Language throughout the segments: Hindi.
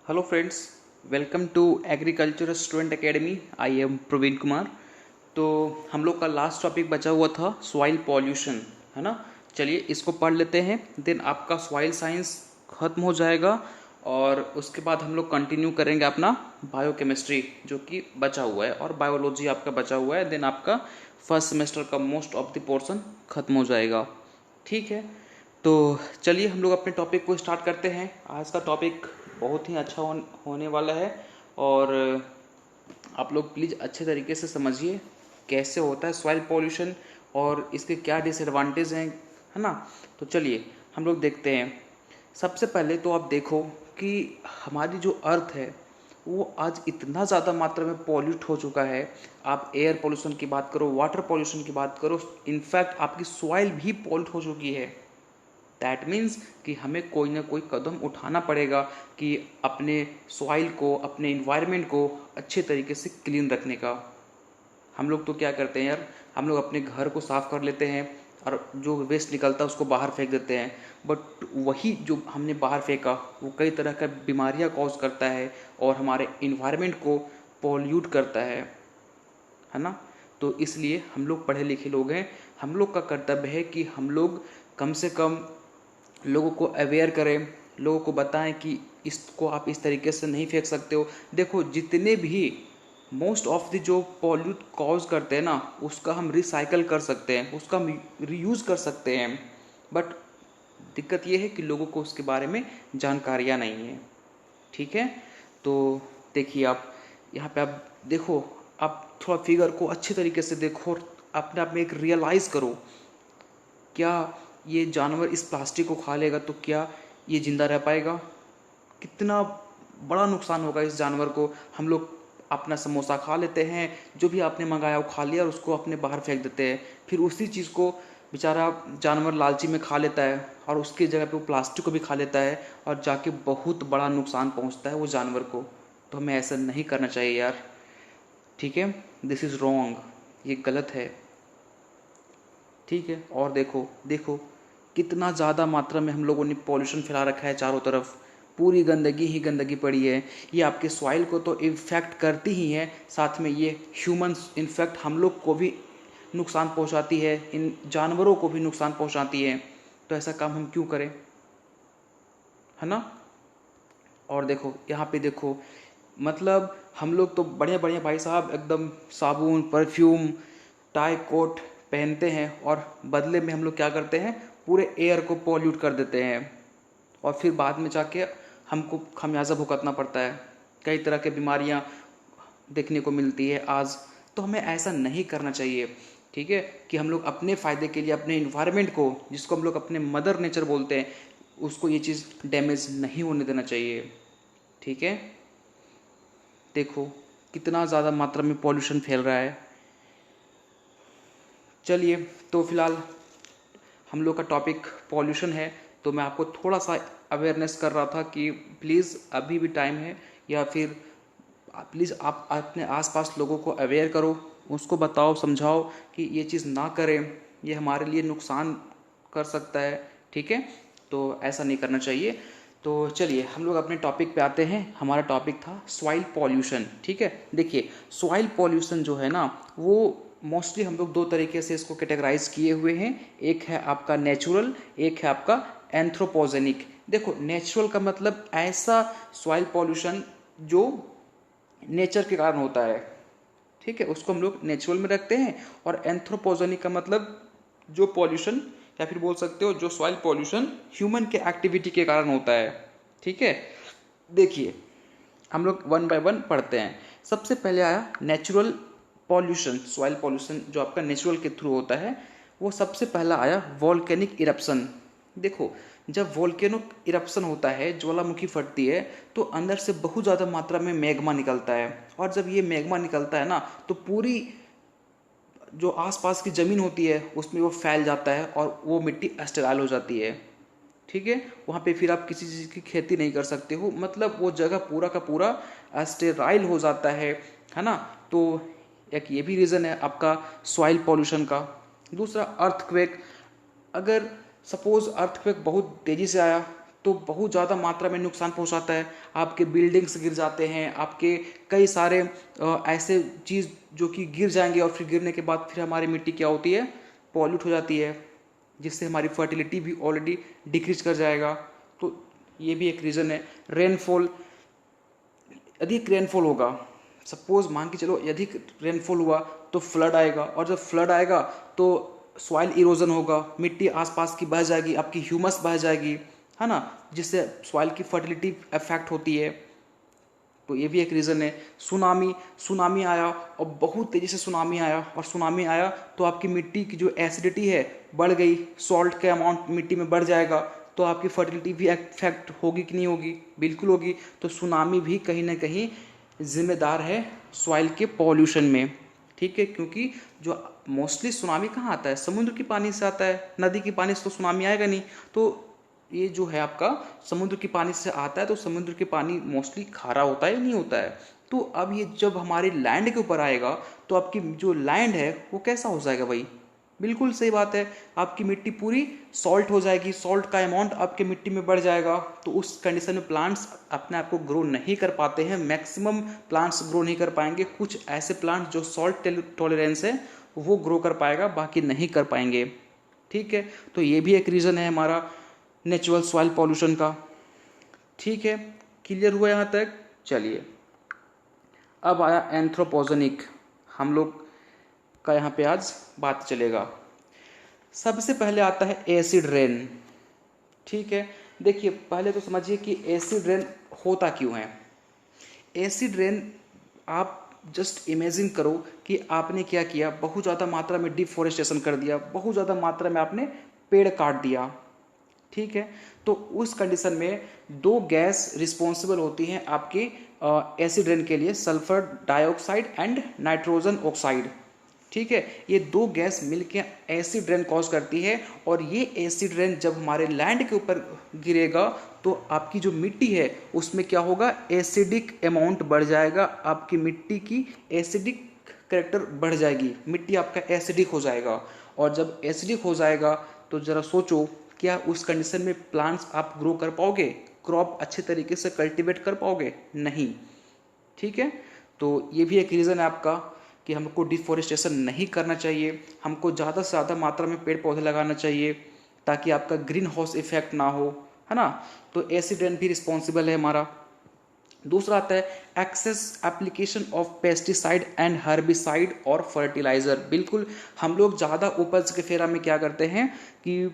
Hello friends, welcome to agriculture student academy. I am Praveen Kumar. तो हम लोग का लास्ट टॉपिक बचा हुआ था सॉइल पॉल्यूशन, है ना। चलिए इसको पढ़ लेते हैं, देन आपका सॉइल साइंस ख़त्म हो जाएगा और उसके बाद हम लोग कंटिन्यू करेंगे अपना बायोकेमिस्ट्री जो कि बचा हुआ है, और बायोलॉजी आपका बचा हुआ है। देन आपका फर्स्ट सेमेस्टर का मोस्ट ऑफ द पोर्शन ख़त्म हो जाएगा। ठीक है, तो चलिए हम लोग अपने टॉपिक को स्टार्ट करते हैं। आज का टॉपिक बहुत ही अच्छा होने वाला है, और आप लोग प्लीज़ अच्छे तरीके से समझिए कैसे होता है सॉइल पॉल्यूशन और इसके क्या डिसएडवांटेज हैं, है ना। तो चलिए हम लोग देखते हैं। सबसे पहले तो आप देखो कि हमारी जो अर्थ है वो आज इतना ज़्यादा मात्रा में पॉल्यूट हो चुका है। आप एयर पॉल्यूशन की बात करो, वाटर पॉल्यूशन की बात करो, इनफैक्ट आपकी सॉइल भी पॉल्यूट हो चुकी है। दैट मीन्स कि हमें कोई ना कोई कदम उठाना पड़ेगा कि अपने सॉइल को, अपने इन्वायरमेंट को अच्छे तरीके से क्लीन रखने का। हम लोग तो क्या करते हैं यार, हम लोग अपने घर को साफ़ कर लेते हैं और जो वेस्ट निकलता है उसको बाहर फेंक देते हैं। बट वही जो हमने बाहर फेंका वो कई तरह का बीमारियां कॉज करता है और हमारे इन्वायरमेंट को पॉल्यूट करता है ना। तो इसलिए हम लोग पढ़े लिखे लोग हैं, हम लोग का कर्तव्य है कि हम लोग कम से कम लोगों को अवेयर करें, लोगों को बताएं कि इसको आप इस तरीके से नहीं फेंक सकते हो। देखो जितने भी मोस्ट ऑफ द जो पॉल्यूट कॉज करते हैं ना, उसका हम रिसाइकल कर सकते हैं, उसका हम रीयूज़ कर सकते हैं। बट दिक्कत ये है कि लोगों को उसके बारे में जानकारियाँ नहीं है। ठीक है, तो देखिए आप यहाँ पे आप देखो, आप थोड़ा फिगर को अच्छे तरीके से देखो और अपने आप में एक रियलाइज़ करो, क्या ये जानवर इस प्लास्टिक को खा लेगा तो क्या ये जिंदा रह पाएगा? कितना बड़ा नुकसान होगा इस जानवर को। हम लोग अपना समोसा खा लेते हैं, जो भी आपने मंगाया वो खा लिया और उसको अपने बाहर फेंक देते हैं। फिर उसी चीज़ को बेचारा जानवर लालची में खा लेता है और उसकी जगह पे वो प्लास्टिक को भी खा लेता है और जाके बहुत बड़ा नुकसान पहुंचता है वो जानवर को। तो हमें ऐसा नहीं करना चाहिए यार। ठीक है, दिस इज़ रॉन्ग, ये गलत है। ठीक है, और देखो देखो कितना ज़्यादा मात्रा में हम लोगों ने पॉल्यूशन फैला रखा है चारों तरफ। पूरी गंदगी ही गंदगी पड़ी है। ये आपके सॉइल को तो इन्फेक्ट करती ही है, साथ में ये ह्यूमंस इनफैक्ट हम लोग को भी नुकसान पहुंचाती है, इन जानवरों को भी नुकसान पहुंचाती है। तो ऐसा काम हम क्यों करें, है ना। और देखो यहाँ पे देखो, मतलब हम लोग तो बढ़िया बढ़िया भाई साहब एकदम साबुन, परफ्यूम, टाई कोट पहनते हैं और बदले में हम लोग क्या करते हैं, पूरे एयर को पॉल्यूट कर देते हैं और फिर बाद में जाके हमको खमियाजा भुगतना पड़ता है। कई तरह की बीमारियां देखने को मिलती है आज। तो हमें ऐसा नहीं करना चाहिए। ठीक है, कि हम लोग अपने फ़ायदे के लिए अपने इन्वायरमेंट को, जिसको हम लोग अपने मदर नेचर बोलते हैं, उसको ये चीज़ डैमेज नहीं होने देना चाहिए। ठीक है, देखो कितना ज़्यादा मात्रा में पॉल्यूशन फैल रहा है। चलिए, तो फिलहाल हम लोग का टॉपिक पॉल्यूशन है, तो मैं आपको थोड़ा सा अवेयरनेस कर रहा था कि प्लीज़ अभी भी टाइम है, या फिर प्लीज़ आप अपने आसपास लोगों को अवेयर करो, उसको बताओ, समझाओ कि ये चीज़ ना करें, ये हमारे लिए नुकसान कर सकता है। ठीक है, तो ऐसा नहीं करना चाहिए। तो चलिए हम लोग अपने टॉपिक पे आते हैं। हमारा टॉपिक था सॉइल पॉल्यूशन। ठीक है, देखिए सॉइल पॉल्यूशन जो है ना, वो मोस्टली हम लोग दो तरीके से इसको कैटेगराइज किए हुए हैं। एक है आपका नेचुरल, एक है आपका एंथ्रोपोजेनिक। देखो नेचुरल का मतलब ऐसा सॉइल पॉल्यूशन जो नेचर के कारण होता है, ठीक है, उसको हम लोग नेचुरल में रखते हैं। और एंथ्रोपोजेनिक का मतलब जो पॉल्यूशन, या फिर बोल सकते हो जो सॉइल पॉल्यूशन ह्यूमन के एक्टिविटी के कारण होता है। ठीक है, देखिए हम लोग वन बाय वन पढ़ते हैं। सबसे पहले आया नेचुरल पॉल्यूशन, सॉइल पॉल्यूशन जो आपका नेचुरल के थ्रू होता है, वो सबसे पहला आया वॉल्केनिक इरप्शन। देखो जब वॉल्केनो इरप्शन होता है, ज्वालामुखी फटती है, तो अंदर से बहुत ज़्यादा मात्रा में मैग्मा निकलता है। और जब ये मैग्मा निकलता है ना, तो पूरी जो आसपास की ज़मीन होती है उसमें वो फैल जाता है और वो मिट्टी स्टेराइल हो जाती है। ठीक है, वहाँ पे फिर आप किसी चीज़ की खेती नहीं कर सकते हो, मतलब वो जगह पूरा का पूरा स्टेराइल हो जाता है ना। तो एक ये भी रीज़न है आपका सॉइल पॉल्यूशन का। दूसरा अर्थक्वेक, अगर सपोज अर्थक्वेक बहुत तेज़ी से आया तो बहुत ज़्यादा मात्रा में नुकसान पहुंचाता है। आपके बिल्डिंग्स गिर जाते हैं, आपके कई सारे ऐसे चीज़ जो कि गिर जाएंगे, और फिर गिरने के बाद फिर हमारी मिट्टी क्या होती है, पॉल्यूट हो जाती है, जिससे हमारी फर्टिलिटी भी ऑलरेडी डिक्रीज कर जाएगा। तो ये भी एक रीज़न है। रेनफॉल, अधिक रेनफॉल होगा, सपोज मान के चलो अधिक रेनफॉल हुआ तो फ्लड आएगा, और जब फ्लड आएगा तो सॉइल इरोजन होगा, मिट्टी आसपास की बह जाएगी, आपकी ह्यूमस बह जाएगी, है ना, जिससे सॉइल की फर्टिलिटी अफेक्ट होती है। तो ये भी एक रीज़न है। सुनामी, सुनामी आया और बहुत तेज़ी से सुनामी आया, और सुनामी आया तो आपकी मिट्टी की जो एसिडिटी है बढ़ गई, सॉल्ट का अमाउंट मिट्टी में बढ़ जाएगा, तो आपकी फर्टिलिटी भी अफेक्ट होगी कि नहीं होगी, बिल्कुल होगी। तो सुनामी भी कहीं ना कहीं जिम्मेदार है सॉइल के पॉल्यूशन में, ठीक है, क्योंकि जो मोस्टली सुनामी कहाँ आता है, समुद्र के पानी से आता है, नदी के पानी से तो सुनामी आएगा नहीं। तो ये जो है आपका समुद्र के पानी से आता है, तो समुद्र के पानी मोस्टली खारा होता है, नहीं होता है। तो अब ये जब हमारे लैंड के ऊपर आएगा तो आपकी जो लैंड है वो कैसा हो जाएगा भाई, बिल्कुल सही बात है, आपकी मिट्टी पूरी सॉल्ट हो जाएगी, सॉल्ट का अमाउंट आपके मिट्टी में बढ़ जाएगा। तो उस कंडीशन में प्लांट्स अपने आप को ग्रो नहीं कर पाते हैं, मैक्सिमम प्लांट्स ग्रो नहीं कर पाएंगे। कुछ ऐसे प्लांट्स जो सॉल्ट टॉलरेंस है वो ग्रो कर पाएगा, बाकी नहीं कर पाएंगे, ठीक है। तो ये भी एक रीज़न है हमारा नेचुरल सॉइल पॉल्यूशन का, ठीक है। क्लियर हुआ यहाँ तक? चलिए अब आया एंथ्रोपोजेनिक, हम लोग का यहाँ पे आज बात चलेगा। सबसे पहले आता है एसिड रेन, ठीक है। देखिए पहले तो समझिए कि एसिड रेन होता क्यों है। एसिड रेन, आप जस्ट इमेजिन करो कि आपने क्या किया, बहुत ज़्यादा मात्रा में डिफोरेस्टेशन कर दिया, बहुत ज़्यादा मात्रा में आपने पेड़ काट दिया, ठीक है। तो उस कंडीशन में दो गैस रिस्पॉन्सिबल होती हैं आपके एसिड रेन के लिए, sulphur dioxide and nitrogen oxide, ठीक है। ये दो गैस मिलके एसिड रेन कॉज करती है, और ये एसिड रेन जब हमारे लैंड के ऊपर गिरेगा तो आपकी जो मिट्टी है उसमें क्या होगा, एसिडिक अमाउंट बढ़ जाएगा, आपकी मिट्टी की एसिडिक करेक्टर बढ़ जाएगी, मिट्टी आपका एसिडिक हो जाएगा। और जब एसिडिक हो जाएगा तो ज़रा सोचो, क्या उस कंडीशन में प्लांट्स आप ग्रो कर पाओगे, क्रॉप अच्छे तरीके से कल्टीवेट कर पाओगे? नहीं, ठीक है। तो ये भी एक रीज़न है आपका कि हमको डिफोरेस्टेशन नहीं करना चाहिए, हमको ज़्यादा से ज़्यादा मात्रा में पेड़ पौधे लगाना चाहिए ताकि आपका ग्रीन हाउस इफेक्ट ना हो, है ना। तो एसिड रेन भी रिस्पॉन्सिबल है हमारा। दूसरा आता है excess application of pesticide and herbicide और फर्टिलाइज़र। बिल्कुल, हम लोग ज़्यादा उपज के फेरा में क्या करते हैं कि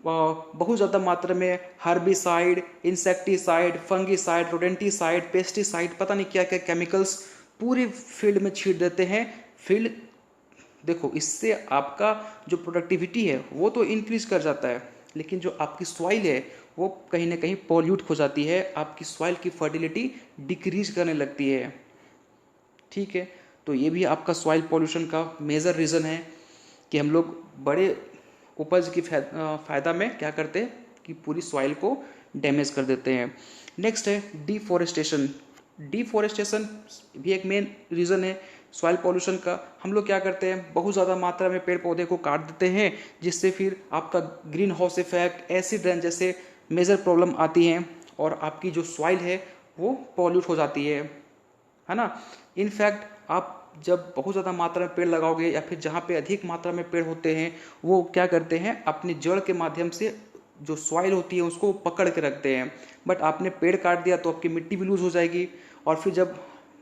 बहुत ज़्यादा मात्रा में herbicide, insecticide, fungicide, rodenticide, pesticide, पता नहीं क्या क्या केमिकल्स पूरे फील्ड में छींट देते हैं। फील्ड देखो, इससे आपका जो प्रोडक्टिविटी है वो तो इंक्रीज कर जाता है, लेकिन जो आपकी सॉइल है वो कहीं ना कहीं पॉल्यूट हो जाती है, आपकी सॉइल की फर्टिलिटी डिक्रीज करने लगती है, ठीक है। तो ये भी आपका सॉइल पॉल्यूशन का मेजर रीज़न है कि हम लोग बड़े उपज की फ़ायदा में क्या करते हैं कि पूरी सॉइल को डैमेज कर देते हैं। नेक्स्ट है डिफोरेस्टेशन। डिफोरेस्टेशन भी एक मेन रीज़न है सॉइल पॉल्यूशन का। हम लोग क्या करते हैं, बहुत ज़्यादा मात्रा में पेड़ पौधे को काट देते हैं, जिससे फिर आपका green house effect, acid rain जैसे मेजर प्रॉब्लम आती हैं, और आपकी जो सॉइल है वो पॉल्यूट हो जाती है ना। इनफैक्ट आप जब बहुत ज़्यादा मात्रा में पेड़ लगाओगे, या फिर जहाँ पे अधिक मात्रा में पेड़ होते हैं वो क्या करते हैं, अपनी जड़ के माध्यम से जो सॉइल होती है उसको पकड़ के रखते हैं। बट आपने पेड़ काट दिया तो आपकी मिट्टी भी लूज हो जाएगी, और फिर जब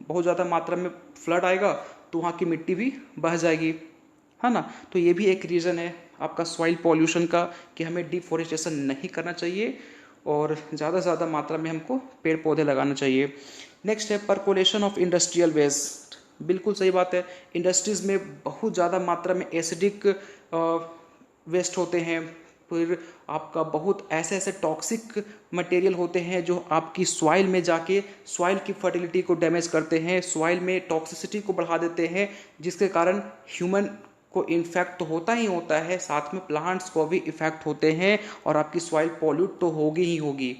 बहुत ज़्यादा मात्रा में फ्लड आएगा तो वहाँ की मिट्टी भी बह जाएगी, है ना। तो ये भी एक रीज़न है आपका सॉइल पॉल्यूशन का कि हमें डिफोरेस्टेशन नहीं करना चाहिए, और ज़्यादा से ज़्यादा मात्रा में हमको पेड़ पौधे लगाना चाहिए। नेक्स्ट है परकोलेशन ऑफ इंडस्ट्रियल वेस्ट। बिल्कुल सही बात है, इंडस्ट्रीज़ में बहुत ज़्यादा मात्रा में एसिडिक वेस्ट होते हैं, फिर आपका बहुत ऐसे ऐसे टॉक्सिक मटेरियल होते हैं जो आपकी सॉइल में जाके सॉइल की फर्टिलिटी को डैमेज करते हैं, सॉइल में टॉक्सिसिटी को बढ़ा देते हैं, जिसके कारण ह्यूमन को इन्फेक्ट तो होता ही होता है, साथ में प्लांट्स को भी इफेक्ट होते हैं, और आपकी सॉइल पॉल्यूट तो होगी ही होगी,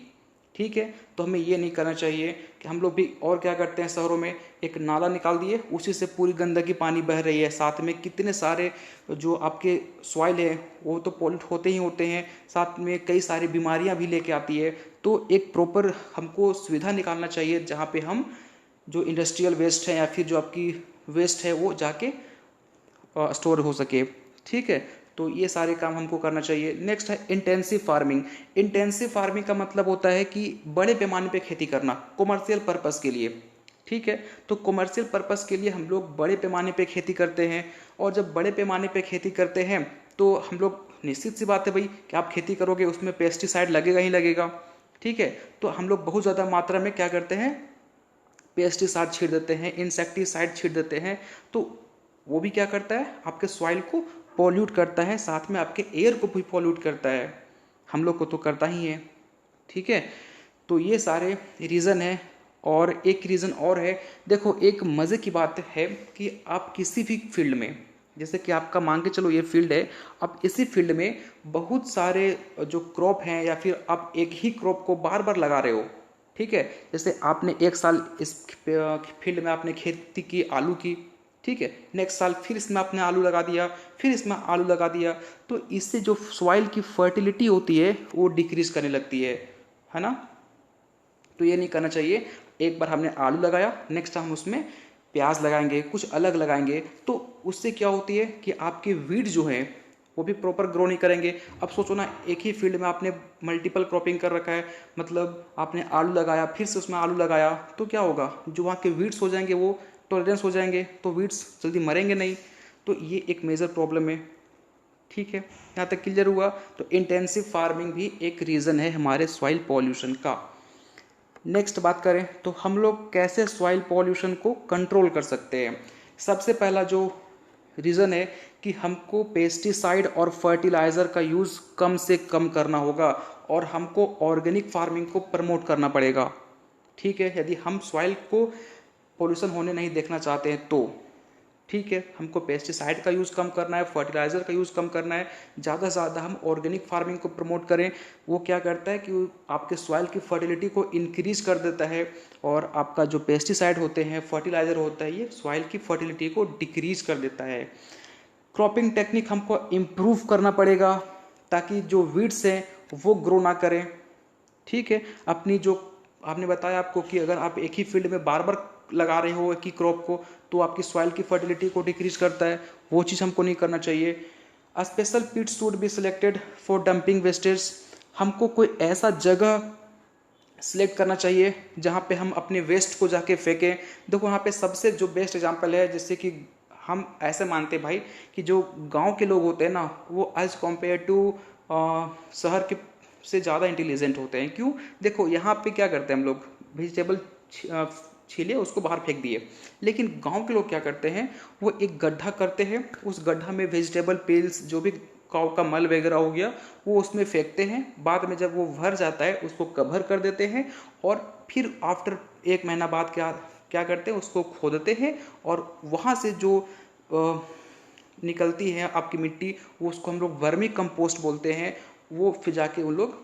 ठीक है। तो हमें ये नहीं करना चाहिए कि हम लोग भी और क्या करते हैं, शहरों में एक नाला निकाल दिए, उसी से पूरी गंदगी पानी बह रही है, साथ में कितने सारे जो आपके सॉइल है वो तो पॉल्यूट होते ही होते हैं, साथ में कई सारी बीमारियां भी लेके आती है। तो एक प्रॉपर हमको सुविधा निकालना चाहिए जहाँ पे हम जो इंडस्ट्रियल वेस्ट है या फिर जो आपकी वेस्ट है वो जाके स्टोर हो सके, ठीक है। तो ये सारे काम हमको करना चाहिए। नेक्स्ट है इंटेंसिव फार्मिंग। इंटेंसिव फार्मिंग का मतलब होता है कि बड़े पैमाने पे खेती करना कॉमर्शियल पर्पस के लिए, ठीक है। तो कॉमर्शियल पर्पस के लिए हम लोग बड़े पैमाने पे खेती करते हैं, और जब बड़े पैमाने पे खेती करते हैं तो हम लोग, निश्चित सी बात है भाई कि आप खेती करोगे उसमें पेस्टिसाइड लगेगा ही लगेगा, ठीक है। तो हम लोग बहुत ज़्यादा मात्रा में क्या करते हैं, पेस्टिसाइड छीट देते हैं, इंसेक्टिसाइड छीट देते हैं। तो वो भी क्या करता है, आपके सॉइल को पॉल्यूट करता है, साथ में आपके एयर को भी पॉल्यूट करता है, हम लोग को तो करता ही है, ठीक है। तो ये सारे रीज़न है। और एक रीज़न और है, देखो एक मज़े की बात है कि आप किसी भी फील्ड में, जैसे कि आपका मान के चलो ये फील्ड है, आप इसी फील्ड में बहुत सारे जो क्रॉप हैं या फिर आप एक ही क्रॉप को बार बार लगा रहे हो, ठीक है। जैसे आपने एक साल इस फील्ड में आपने खेती की आलू की, ठीक है, नेक्स्ट साल फिर इसमें आपने आलू लगा दिया, फिर इसमें आलू लगा दिया, तो इससे जो सॉइल की फर्टिलिटी होती है वो डिक्रीज करने लगती है ना। तो ये नहीं करना चाहिए। एक बार हमने आलू लगाया, नेक्स्ट हम उसमें प्याज लगाएंगे, कुछ अलग लगाएंगे, तो उससे क्या होती है कि आपके वीड जो है वो भी प्रॉपर ग्रो नहीं करेंगे। अब सोचो ना, एक ही फील्ड में आपने मल्टीपल क्रॉपिंग कर रखा है, मतलब आपने आलू लगाया फिर से उसमें आलू लगाया, तो क्या होगा, जो वहाँ के वीड्स हो जाएंगे वो टॉलरेंस हो जाएंगे, तो वीड्स जल्दी मरेंगे नहीं। तो ये एक मेजर प्रॉब्लम है, ठीक है। यहाँ तक क्लियर हुआ। तो इंटेंसिव फार्मिंग भी एक रीज़न है हमारे सॉइल पॉल्यूशन का। नेक्स्ट बात करें तो हम लोग कैसे सॉइल पॉल्यूशन को कंट्रोल कर सकते हैं। सबसे पहला जो रीज़न है कि हमको पेस्टिसाइड और फर्टिलाइज़र का यूज़ कम से कम करना होगा, और हमको ऑर्गेनिक फार्मिंग को प्रमोट करना पड़ेगा, ठीक है। यदि हम सॉइल को पॉल्यूशन होने नहीं देखना चाहते हैं तो, ठीक है, हमको पेस्टिसाइड का यूज़ कम करना है, फर्टिलाइज़र का यूज़ कम करना है, ज़्यादा से ज़्यादा हम ऑर्गेनिक फार्मिंग को प्रमोट करें। वो क्या करता है कि वो आपके सॉइल की फर्टिलिटी को इंक्रीज कर देता है, और आपका जो पेस्टिसाइड होते हैं, फर्टिलाइज़र होता है, ये सॉइल की फर्टिलिटी को डिक्रीज कर देता है। क्रॉपिंग टेक्निक हमको इम्प्रूव करना पड़ेगा ताकि जो वीड्स हैं वो ग्रो ना करें, ठीक है। अपनी जो आपने बताया आपको कि अगर आप एक ही फील्ड में बार बार लगा रहे हो एक ही क्रॉप को, तो आपकी सॉइल की फर्टिलिटी को डिक्रीज करता है, वो चीज़ हमको नहीं करना चाहिए। A special pit should be selected for dumping wastage. हमको कोई ऐसा जगह सिलेक्ट करना चाहिए जहाँ पे हम अपने वेस्ट को जाके फेंकें। देखो यहाँ पे सबसे जो बेस्ट एग्जांपल है, जैसे कि हम ऐसे मानते हैं भाई कि जो गांव के लोग होते हैं ना, वो एज कम्पेयर टू शहर के से ज़्यादा इंटेलिजेंट होते हैं। क्यों, देखो यहाँ पे क्या करते हैं हम लोग, वेजिटेबल छीले उसको बाहर फेंक दिए, लेकिन गांव के लोग क्या करते हैं, वो एक गड्ढा करते हैं, उस गड्ढा में वेजिटेबल पेल्स जो भी काऊ का मल वगैरह हो गया वो उसमें फेंकते हैं। बाद में जब वो भर जाता है उसको कवर कर देते हैं, और फिर आफ्टर 1 महीना बाद क्या क्या करते हैं, उसको खोदते हैं, और वहाँ से जो निकलती है आपकी मिट्टी, वो उसको हम लोग वर्मी कंपोस्ट बोलते हैं। वो फिर जाके उन लोग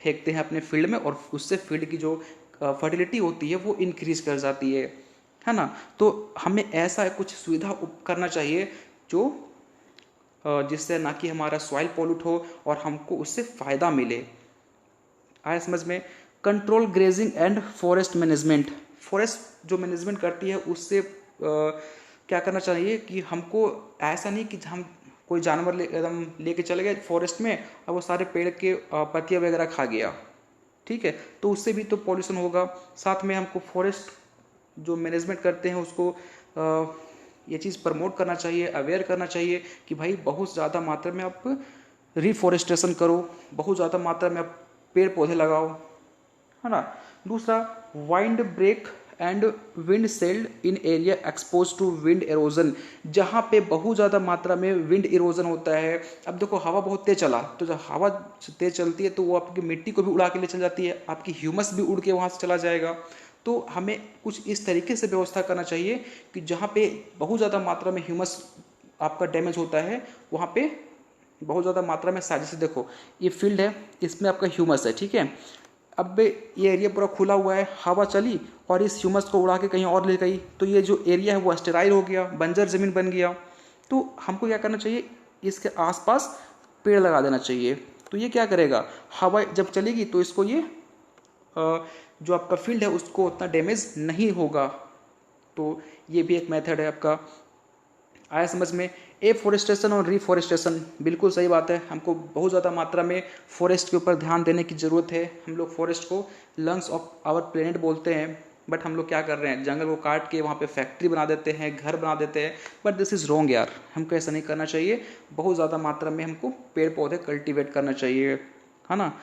फेंकते हैं अपने फील्ड में, और उससे फील्ड की जो फर्टिलिटी होती है वो इंक्रीज कर जाती है ना। तो हमें ऐसा कुछ सुविधा करना चाहिए जो जिससे ना कि हमारा सॉइल पॉल्यूट हो और हमको उससे फ़ायदा मिले। आया समझ में। Control grazing and forest management. Forest जो मैनेजमेंट करती है उससे क्या करना चाहिए कि हमको ऐसा नहीं कि हम कोई जानवर एकदम लेके चले गए फॉरेस्ट में, अब वो सारे पेड़ के पत्तियाँ वगैरह खा गया, ठीक है, तो उससे भी तो पॉल्यूशन होगा। साथ में हमको फॉरेस्ट जो मैनेजमेंट करते हैं उसको ये चीज़ प्रमोट करना चाहिए, अवेयर करना चाहिए कि भाई बहुत ज़्यादा मात्रा में आप रिफॉरेस्टेशन करो, बहुत ज़्यादा मात्रा में आप पेड़ पौधे लगाओ, है ना। दूसरा, wind break and wind sealed in area expose to wind erosion. जहाँ पे बहुत ज़्यादा मात्रा में विंड इरोजन होता है, अब देखो हवा बहुत तेज चला, तो जब हवा तेज चलती है तो वो आपकी मिट्टी को भी उड़ा के ले चल जाती है, आपकी ह्यूमस भी उड़ के वहाँ से चला जाएगा। तो हमें कुछ इस तरीके से व्यवस्था करना चाहिए कि जहाँ पे बहुत ज़्यादा मात्रा में ह्यूमस आपका डैमेज होता है, वहाँ पे बहुत ज़्यादा मात्रा में साजिश। देखो ये फील्ड है, इसमें आपका ह्यूमस है, ठीक है, अब ये एरिया पूरा खुला हुआ है, हवा चली और इस ह्यूमस को उड़ा के कहीं और ले गई, तो ये जो एरिया है वो स्टेराइल हो गया, बंजर ज़मीन बन गया। तो हमको क्या करना चाहिए, इसके आसपास पेड़ लगा देना चाहिए। तो ये क्या करेगा, हवा जब चलेगी तो इसको ये जो आपका फील्ड है उसको उतना डैमेज नहीं होगा। तो ये भी एक मेथड है आपका। आया समझ में। एफॉरेस्टेशन और रिफॉरेस्टेशन, बिल्कुल सही बात है, हमको बहुत ज़्यादा मात्रा में फॉरेस्ट के ऊपर ध्यान देने की ज़रूरत है। हम लोग फॉरेस्ट को लंग्स ऑफ आवर प्लेनेट बोलते हैं, बट हम लोग क्या कर रहे हैं, जंगल को काट के वहाँ पे फैक्ट्री बना देते हैं, घर बना देते हैं। बट दिस इज़ रॉन्ग यार, हमको ऐसा नहीं करना चाहिए। बहुत ज़्यादा मात्रा में हमको पेड़ पौधे कल्टिवेट करना चाहिए, है ना।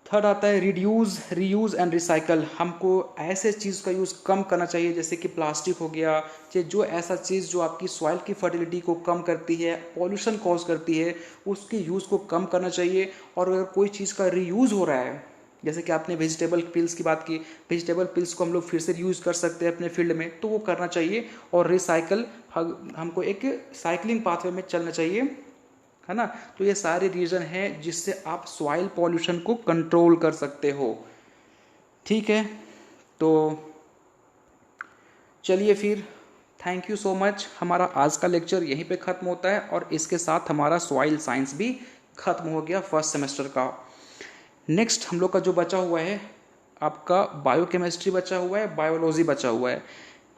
थर्ड आता है रिड्यूस, रीयूज़ एंड रिसाइकल। हमको ऐसे चीज़ का यूज़ कम करना चाहिए जैसे कि प्लास्टिक हो गया, चाहे जो ऐसा चीज़ जो आपकी सॉइल की फर्टिलिटी को कम करती है, पॉल्यूशन कॉज करती है, उसके यूज़ को कम करना चाहिए। और अगर कोई चीज़ का रीयूज़ हो रहा है, जैसे कि आपने वेजिटेबल पिल्स की बात की, वेजिटेबल पिल्स को हम लोग फिर से यूज़ कर सकते हैं अपने फील्ड में, तो वो करना चाहिए। और रिसाइकल, हमको एक साइकिलिंग पाथवे में चलना चाहिए, है ना। तो ये सारे रीज़न हैं जिससे आप सॉइल पॉल्यूशन को कंट्रोल कर सकते हो। ठीक है, तो चलिए फिर, थैंक यू सो मच। हमारा आज का लेक्चर यहीं पे ख़त्म होता है और इसके साथ हमारा सॉइल साइंस भी ख़त्म हो गया फर्स्ट सेमेस्टर का। नेक्स्ट हम लोग का जो बचा हुआ है, आपका बायोकेमिस्ट्री बचा हुआ है, बायोलॉजी बचा हुआ है।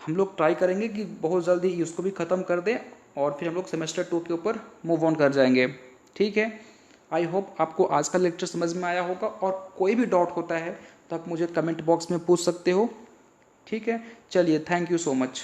हम लोग ट्राई करेंगे कि बहुत जल्दी उसको भी ख़त्म कर दें और फिर हम लोग सेमेस्टर 2 के ऊपर मूव ऑन कर जाएंगे। ठीक है, आई होप आपको आज का लेक्चर समझ में आया होगा, और कोई भी डाउट होता है तो आप मुझे कमेंट बॉक्स में पूछ सकते हो। ठीक है, चलिए, थैंक यू सो मच।